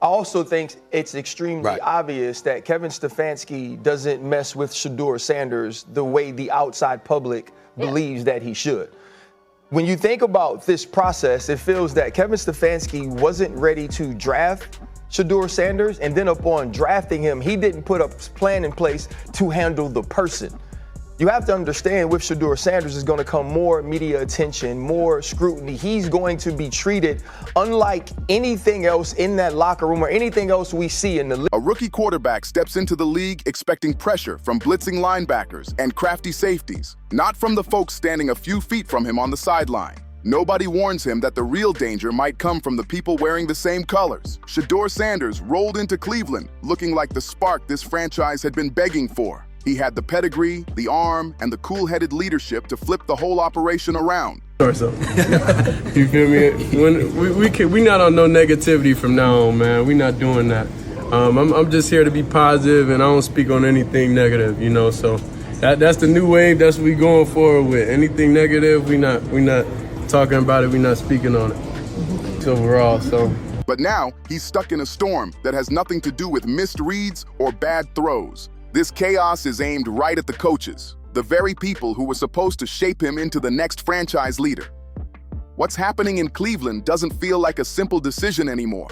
I also think it's extremely obvious that Kevin Stefanski doesn't mess with Shedeur Sanders the way the outside public believes that he should. When you think about this process, it feels that Kevin Stefanski wasn't ready to draft Shedeur Sanders, and then upon drafting him, he didn't put a plan in place to handle the person. You have to understand with Shedeur Sanders is going to come more media attention, more scrutiny. He's going to be treated unlike anything else in that locker room or anything else we see in the league. A rookie quarterback steps into the league expecting pressure from blitzing linebackers and crafty safeties, not from the folks standing a few feet from him on the sideline. Nobody warns him that the real danger might come from the people wearing the same colors. Shedeur Sanders rolled into Cleveland looking like the spark this franchise had been begging for. He had the pedigree, the arm, and the cool-headed leadership to flip the whole operation around. You feel me? We not on no negativity from now on, man. We not doing that. I'm just here to be positive, and I don't speak on anything negative, you know. So that's the new wave. That's what we going forward with. Anything negative, we not talking about it. We not speaking on it overall. So. But now he's stuck in a storm that has nothing to do with missed reads or bad throws. This chaos is aimed right at the coaches, the very people who were supposed to shape him into the next franchise leader. What's happening in Cleveland doesn't feel like a simple decision anymore.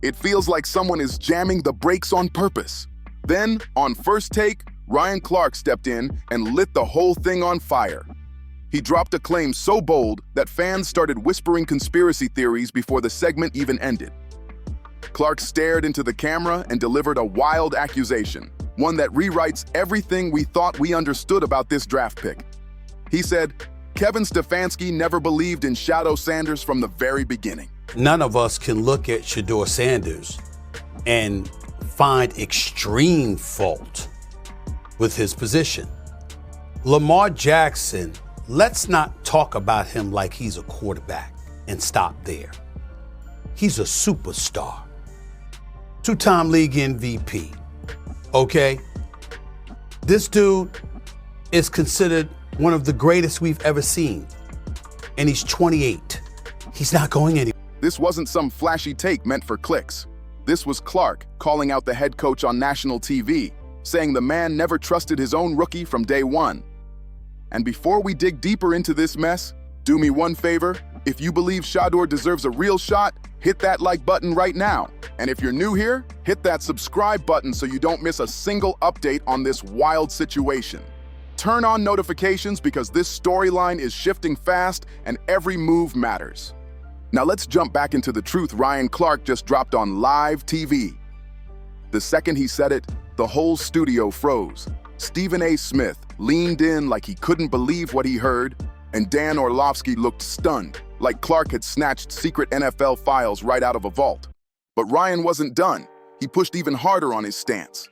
It feels like someone is jamming the brakes on purpose. Then, on first take, Ryan Clark stepped in and lit the whole thing on fire. He dropped a claim so bold that fans started whispering conspiracy theories before the segment even ended. Clark stared into the camera and delivered a wild accusation, one that rewrites everything we thought we understood about this draft pick. He said, Kevin Stefanski never believed in Shedeur Sanders from the very beginning. None of us can look at Shedeur Sanders and find extreme fault with his position. Lamar Jackson, let's not talk about him like he's a quarterback and stop there. He's a superstar. Two-time league MVP. Okay? This dude is considered one of the greatest we've ever seen. And he's 28. He's not going anywhere. This wasn't some flashy take meant for clicks. This was Clark calling out the head coach on national TV, saying the man never trusted his own rookie from day one. And before we dig deeper into this mess, do me one favor. If you believe Shedeur deserves a real shot, hit that like button right now. And if you're new here, hit that subscribe button so you don't miss a single update on this wild situation. Turn on notifications because this storyline is shifting fast and every move matters. Now let's jump back into the truth Ryan Clark just dropped on live TV. The second he said it, the whole studio froze. Stephen A. Smith leaned in like he couldn't believe what he heard, and Dan Orlovsky looked stunned, like Clark had snatched secret N.F.L. files right out of a vault. But Ryan wasn't done. He pushed even harder on his stance.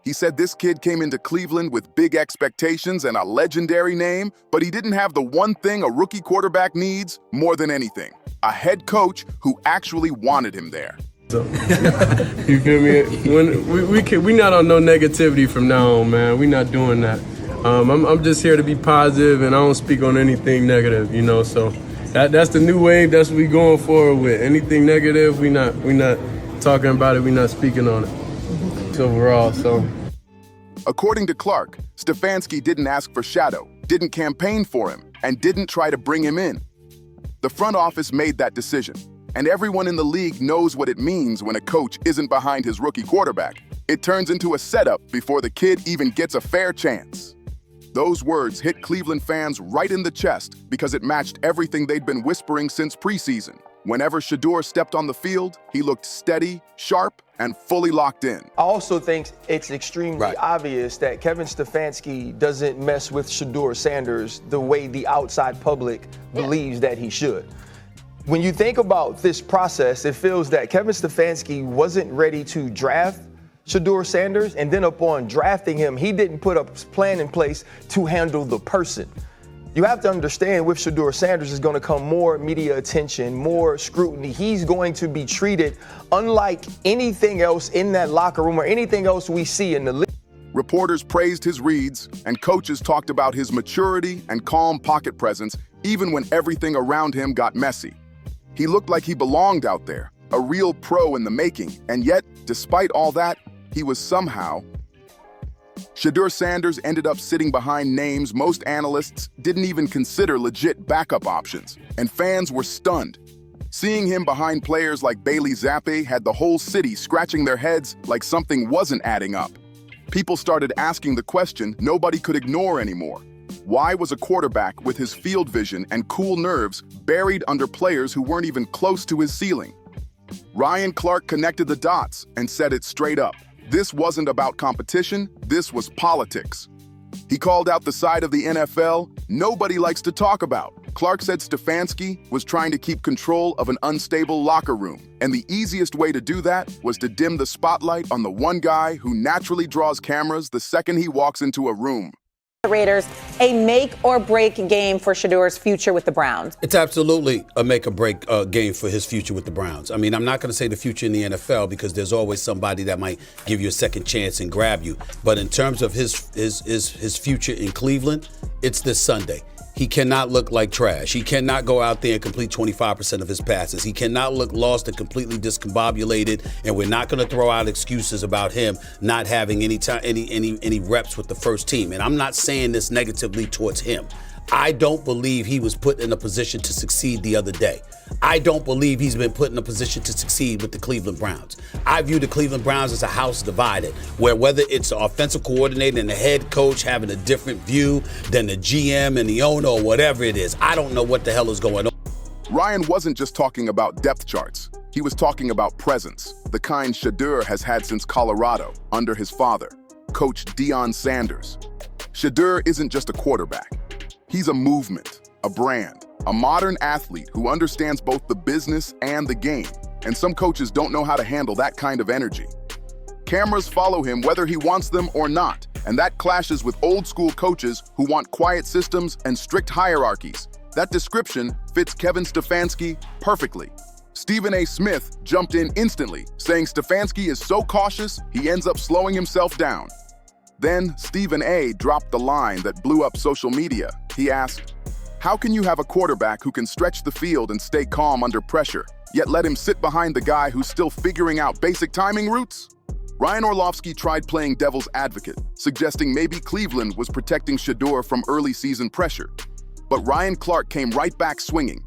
He said this kid came into Cleveland with big expectations and a legendary name, but he didn't have the one thing a rookie quarterback needs more than anything: a head coach who actually wanted him there. You feel me? We not on no negativity from now on, man. We not doing that. I'm just here to be positive, and I don't speak on anything negative, you know. So that's the new wave. That's what we going forward with. Anything negative, we not talking about it. We not speaking on it overall. So, according to Clark, Stefanski didn't ask for Shedeur, didn't campaign for him, and didn't try to bring him in. The front office made that decision, and everyone in the league knows what it means when a coach isn't behind his rookie quarterback. It turns into a setup before the kid even gets a fair chance. Those words hit Cleveland fans right in the chest because it matched everything they'd been whispering since preseason. Whenever Shedeur stepped on the field, he looked steady, sharp, and fully locked in. I also think it's extremely obvious that Kevin Stefanski doesn't mess with Shedeur Sanders the way the outside public believes that he should. When you think about this process, it feels that Kevin Stefanski wasn't ready to draft Shedeur Sanders, and then upon drafting him, he didn't put a plan in place to handle the person. You have to understand with Shedeur Sanders is going to come more media attention, more scrutiny. He's going to be treated unlike anything else in that locker room or anything else we see in the league. Reporters praised his reads, and coaches talked about his maturity and calm pocket presence, even when everything around him got messy. He looked like he belonged out there, a real pro in the making, and yet, despite all that, he was somehow... Shedeur Sanders ended up sitting behind names most analysts didn't even consider legit backup options, and fans were stunned. Seeing him behind players like Bailey Zappi had the whole city scratching their heads like something wasn't adding up. People started asking the question nobody could ignore anymore. Why was a quarterback with his field vision and cool nerves buried under players who weren't even close to his ceiling? Ryan Clark connected the dots and said it straight up. This wasn't about competition, this was politics. He called out the side of the N.F.L. nobody likes to talk about. Clark said Stefanski was trying to keep control of an unstable locker room, and the easiest way to do that was to dim the spotlight on the one guy who naturally draws cameras the second he walks into a room. The Raiders, a make-or-break game for Shedeur's future with the Browns. It's absolutely a make-or-break game for his future with the Browns. I mean, I'm not going to say the future in the NFL because there's always somebody that might give you a second chance and grab you. But in terms of his future in Cleveland, it's this Sunday. He cannot look like trash. He cannot go out there and complete 25% of his passes. He cannot look lost and completely discombobulated. And we're not going to throw out excuses about him not having any reps with the first team. And I'm not saying this negatively towards him. I don't believe he was put in a position to succeed the other day. I don't believe he's been put in a position to succeed with the Cleveland Browns. I view the Cleveland Browns as a house divided, where whether it's the offensive coordinator and the head coach having a different view than the GM and the owner or whatever it is, I don't know what the hell is going on. Ryan wasn't just talking about depth charts. He was talking about presence, the kind Shedeur has had since Colorado, under his father, Coach Deion Sanders. Shedeur isn't just a quarterback. He's a movement, a brand, a modern athlete who understands both the business and the game, and some coaches don't know how to handle that kind of energy. Cameras follow him whether he wants them or not, and that clashes with old-school coaches who want quiet systems and strict hierarchies. That description fits Kevin Stefanski perfectly. Stephen A. Smith jumped in instantly, saying Stefanski is so cautious, he ends up slowing himself down. Then Stephen A. dropped the line that blew up social media. He asked, "How can you have a quarterback who can stretch the field and stay calm under pressure, yet let him sit behind the guy who's still figuring out basic timing routes?" Ryan Orlovsky tried playing devil's advocate, suggesting maybe Cleveland was protecting Shedeur from early season pressure. But Ryan Clark came right back swinging.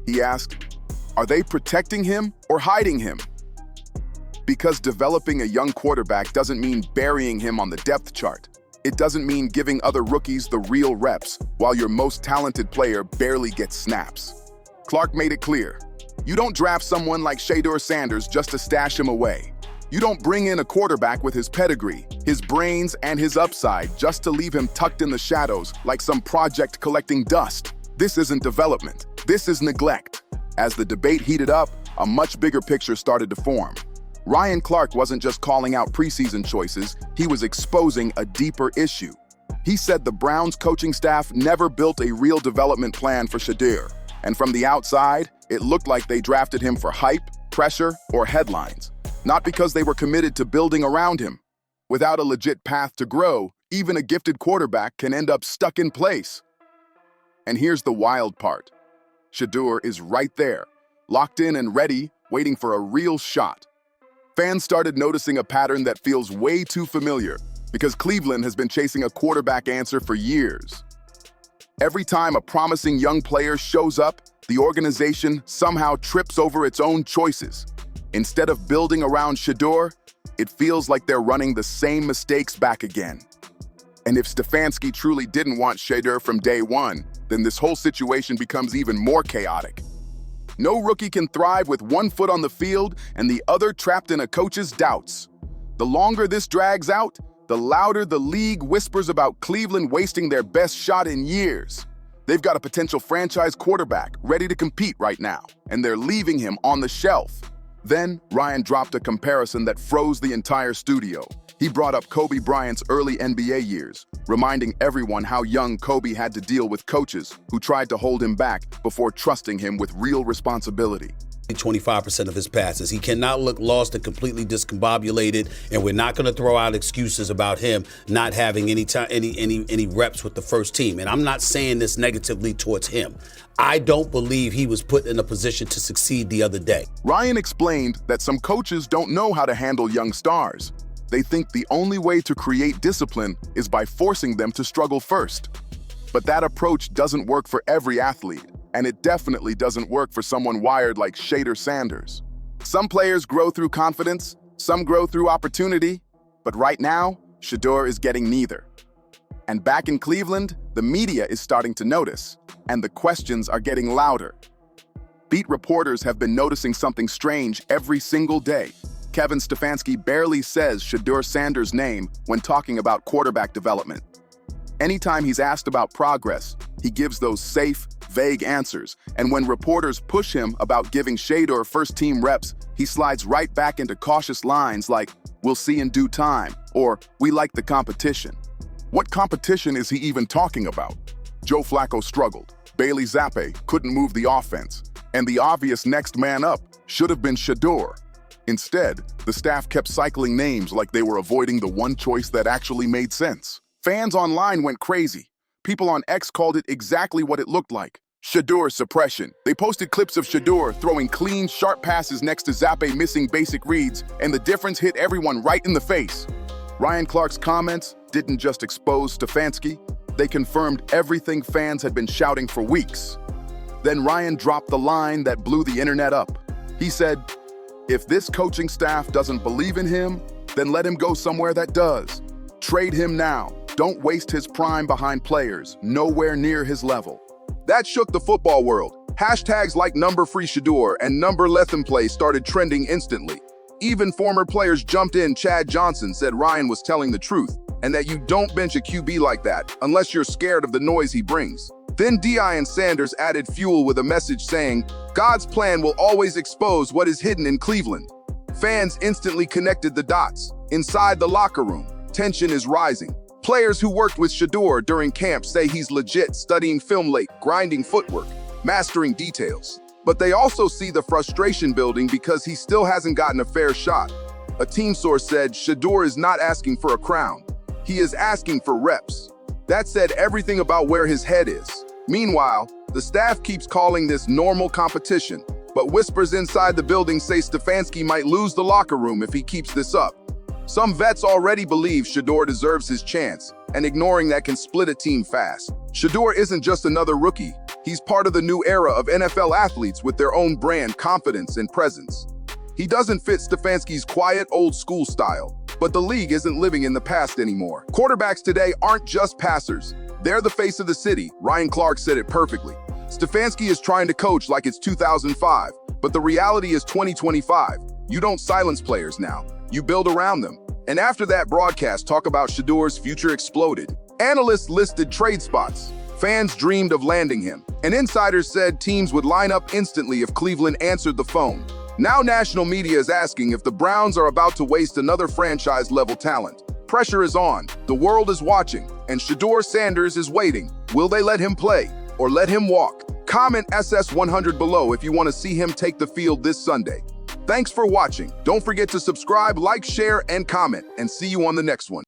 He asked, "Are they protecting him or hiding him?" Because developing a young quarterback doesn't mean burying him on the depth chart. It doesn't mean giving other rookies the real reps, while your most talented player barely gets snaps. Clark made it clear. You don't draft someone like Shedeur Sanders just to stash him away. You don't bring in a quarterback with his pedigree, his brains, and his upside just to leave him tucked in the shadows like some project collecting dust. This isn't development. This is neglect. As the debate heated up, a much bigger picture started to form. Ryan Clark wasn't just calling out preseason choices, he was exposing a deeper issue. He said the Browns coaching staff never built a real development plan for Shedeur, and from the outside, it looked like they drafted him for hype, pressure, or headlines, not because they were committed to building around him. Without a legit path to grow, even a gifted quarterback can end up stuck in place. And here's the wild part. Shedeur is right there, locked in and ready, waiting for a real shot. Fans started noticing a pattern that feels way too familiar because Cleveland has been chasing a quarterback answer for years. Every time a promising young player shows up, the organization somehow trips over its own choices. Instead of building around Shedeur, it feels like they're running the same mistakes back again. And if Stefanski truly didn't want Shedeur from day one, then this whole situation becomes even more chaotic. No rookie can thrive with one foot on the field and the other trapped in a coach's doubts. The longer this drags out, the louder the league whispers about Cleveland wasting their best shot in years. They've got a potential franchise quarterback ready to compete right now, and they're leaving him on the shelf. Then, Ryan dropped a comparison that froze the entire studio. He brought up Kobe Bryant's early NBA years, reminding everyone how young Kobe had to deal with coaches who tried to hold him back before trusting him with real responsibility. 25% of his passes. He cannot look lost and completely discombobulated, and we're not going to throw out excuses about him not having any reps with the first team. And I'm not saying this negatively towards him. I don't believe he was put in a position to succeed the other day. Ryan explained that some coaches don't know how to handle young stars. They think the only way to create discipline is by forcing them to struggle first. But that approach doesn't work for every athlete. And it definitely doesn't work for someone wired like Shader Sanders. Some players grow through confidence, some grow through opportunity, but right now, Shedeur is getting neither. And back in Cleveland, the media is starting to notice, and the questions are getting louder. Beat reporters have been noticing something strange every single day. Kevin Stefanski barely says Shedeur Sanders' name when talking about quarterback development. Anytime he's asked about progress, he gives those safe, vague answers, and when reporters push him about giving Shedeur first-team reps, he slides right back into cautious lines like, "We'll see in due time," or "We like the competition." What competition is he even talking about? Joe Flacco struggled, Bailey Zappi couldn't move the offense, and the obvious next man up should have been Shedeur. Instead, the staff kept cycling names like they were avoiding the one choice that actually made sense. Fans online went crazy. People on X called it exactly what it looked like: Shedeur suppression. They posted clips of Shedeur throwing clean, sharp passes next to Zappi missing basic reads, and the difference hit everyone right in the face. Ryan Clark's comments didn't just expose Stefanski, they confirmed everything fans had been shouting for weeks. Then Ryan dropped the line that blew the internet up. He said, "If this coaching staff doesn't believe in him, then let him go somewhere that does. Trade him now. Don't waste his prime behind players nowhere near his level." That shook the football world. Hashtags like #free Shedeur and #let them play started trending instantly. Even former players jumped in. Chad Johnson said Ryan was telling the truth, and that you don't bench a QB like that unless you're scared of the noise he brings. Then Deion Sanders added fuel with a message saying, "God's plan will always expose what is hidden in Cleveland." Fans instantly connected the dots. Inside the locker room, tension is rising. Players who worked with Shedeur during camp say he's legit, studying film late, grinding footwork, mastering details. But they also see the frustration building because he still hasn't gotten a fair shot. A team source said Shedeur is not asking for a crown. He is asking for reps. That said everything about where his head is. Meanwhile, the staff keeps calling this normal competition, but whispers inside the building say Stefanski might lose the locker room if he keeps this up. Some vets already believe Shedeur deserves his chance, and ignoring that can split a team fast. Shedeur isn't just another rookie. He's part of the new era of NFL athletes with their own brand, confidence, and presence. He doesn't fit Stefanski's quiet, old-school style, but the league isn't living in the past anymore. Quarterbacks today aren't just passers. They're the face of the city. Ryan Clark said it perfectly. Stefanski is trying to coach like it's 2005, but the reality is 2025. You don't silence players now. You build around them. And after that broadcast talk about Shedeur's future exploded, analysts listed trade spots. Fans dreamed of landing him. And insiders said teams would line up instantly if Cleveland answered the phone. Now national media is asking if the Browns are about to waste another franchise-level talent. Pressure is on, the world is watching, and Shedeur Sanders is waiting. Will they let him play or let him walk? Comment SS100 below if you want to see him take the field this Sunday. Thanks for watching. Don't forget to subscribe, like, share, and comment, and see you on the next one.